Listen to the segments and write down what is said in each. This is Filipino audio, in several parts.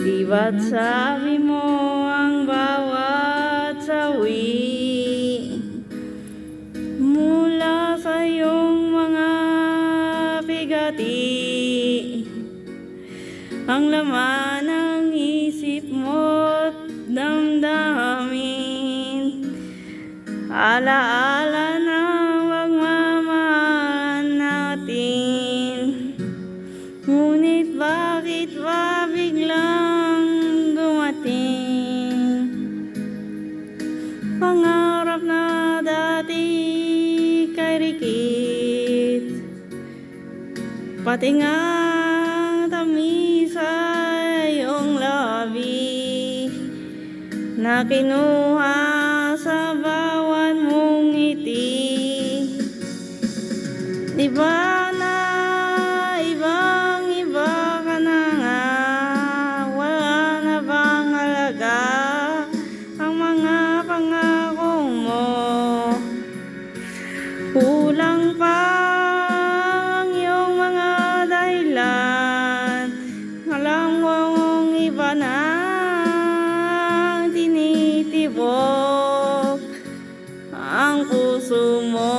Di ba't sabi mo ang bawat sawi mula sa iyong mga bigati, ang laman ng isip mo't damdamin, alaala na pagmamahal natin. Ngunit bakit ba biglang dumating pangarap na dati kay Rikit, pati nga tamis ay iyong labi na kinuha sa bawat mong ngiti. Di ba na ibang-iba ka na nga, wala na bang halaga ang mga pangako mo? Kulang pa ang iyong mga dahilan, alam kong iba na ang tinitibok ang puso mo.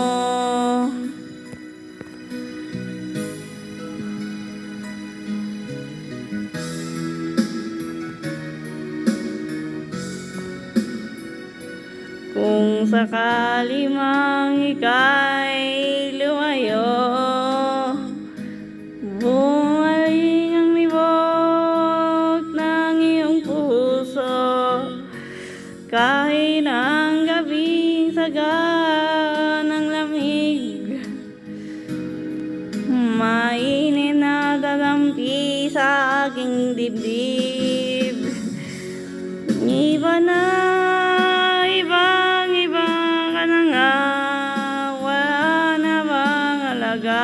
Kung sakali mang ika'y lumayo, bumaling ang libot ng iyong puso, kahit ang gabing saga ng lamig, mainit na dadampi sa aking dibdib. Iba na ibang-iba ka na nga, wala na bang halaga